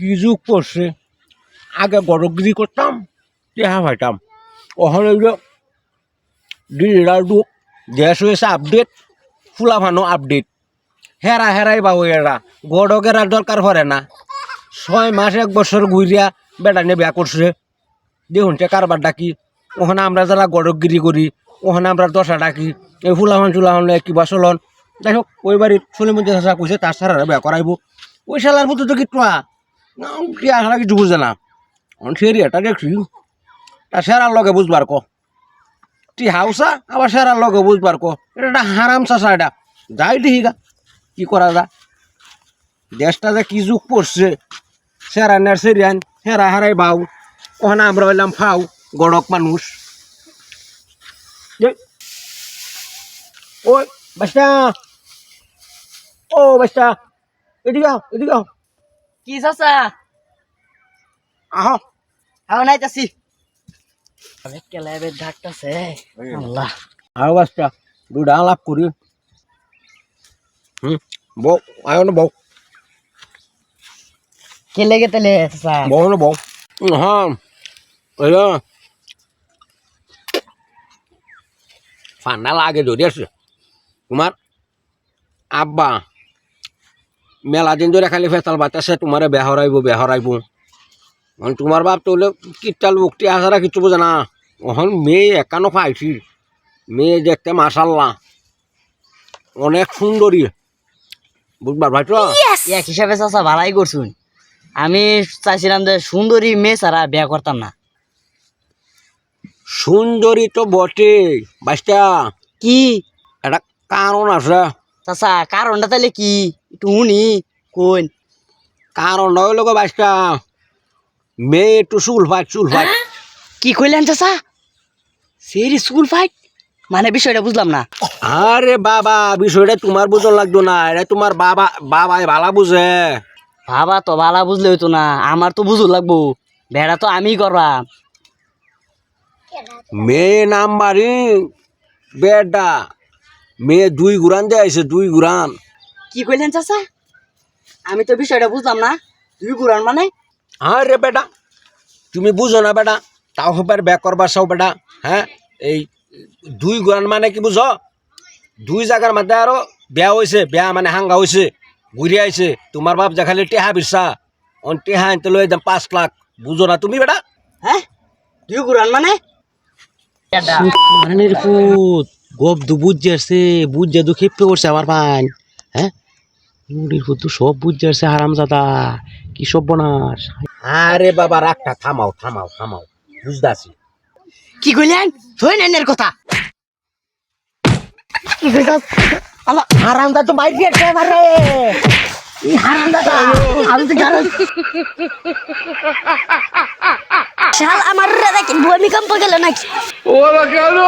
কি যুগ পড়ছে আগে গরগিরি করতাম টেহা পাইতাম ওখানে ডিজিটাল যুগ গ্যাস হয়েছে আপডেট ফুলা ভানো আপডেট হেরাই বাবু এরা গড়কেরার দরকার পড়ে না 6 মাস 1 বছর ঘুরিয়া বেটা নিয়ে বিয়া করছে দেখুন কারবার ডাকি ওখানে আমরা যারা গড়কগিরি করি ওখানে আমরা দশা ডাকি এই ফুলাহান চুলাহান কিবা চলন যাই হোক ওই বাড়ির সলিমন্দির চাষা কইছে তার সারা বিয়া করাইব ওই শালার মতো তো কিটুয়া বিয়া সারা কিছু বুঝে না সেরি এটা দেখছি তা সেরার লগে বুঝবার ক টি হাউসা আবার সেরার লগে বুঝবার ক এটা একটা হারাম চাষা এটা যাই দেখি গা কি করা যা দেশটা যে কি যুগ পড়ছে সেরানের সেরিয়ান হেরা হারাই বাউ ওখানে আমরা হইলাম ফাউ গড়ক মানুষ ওই বাসটা ও বাসটা এদিকে আও কি চাচা আহ হাও নাইতাছি আরে কেলাবে ডাকতাছে আল্লাহ আও বাসটা দুটা আলাপ করি বউ আয় না বউ কে লেগে তেলে চাচা বউ না বউ হ্যাঁ ওই ফান্ডা লাগে ধরে আছে তোমার আব্বা মেলা দিন ধরে খালি ফেতাল বাতাসে তোমারে বেহরাইব তোমার বাপ তো কিতাল মুক্তি আসারা কিছু বোঝে না ওখান মেয়ে একানো পাইছি মেয়ে দেখতে মাশাল্লাহ অনেক সুন্দরী বুঝবার ভাই তো এক হিসাবে চাচা ভালাই করছুন আমি চাইছিলাম যে সুন্দরী মেয়ে ছাড়া বিয়া করতাম না সুন্দরী তো বটে বাচ্চা কি একটা কারণ আছে চাচা কারণটা তাহলে কি একটু শুনি কোন কারণটা হইল গো বাচ্চা মেয়ে একটু চুল ফাট কি কইলেন চাচা সেরি স্কুল ফাইট মানে বিষয়টা বুঝলাম না আরে বাবা বিষয়টা তোমার বুঝন লাগতো না এটা তোমার বাবাই ভালা বুঝে বাবা তো ভালা বুঝলে হইতো না আমার তো বুঝুর লাগবো ভেড়া তো আমি করবাম মেয়ে নাম্বারি বেডা মেয়ে 2 গুরান দেয়াইছে 2 গুরান কি কইলেন চাচা আমি তো বিষয়টা বুঝলাম না তুই গুরান মানে আরে বেটা তুমি বুঝো না বেটা তাও হবার ব্যাক করবার সব বেটা হ্যাঁ এই 2 গুরান মানে কি বুঝো 2 জায়গার মধ্যে আরো বিয়া হয়েছে বিয়া মানে হাঙ্গা হয়েছে ঘুরে আইছে তোমার বাপ যা খালি টেহা বিরসা অন টেহা আনতে লই দাম 5 লাখ বুঝো না তুমি বেটা হ্যাঁ তুই গুরান মানে মারানির পুত গপ দু বুঝছে দু খেপে করছে আমার পান হ্যাঁ মুড়ির পুত সব বুঝছে হারাম জাদা কি সব বনাস আরে বাবা রাগটা থামাও বুঝদাছি কি কইলেন থই নেনের কথা কি কইতাস আলা হারামদা তো মাইর দিয়ে মারে এই হারামদাদা আমি তো জানো শাল আমার রাজা কি ভূমিকম্প গেল নাকি ওরা কেন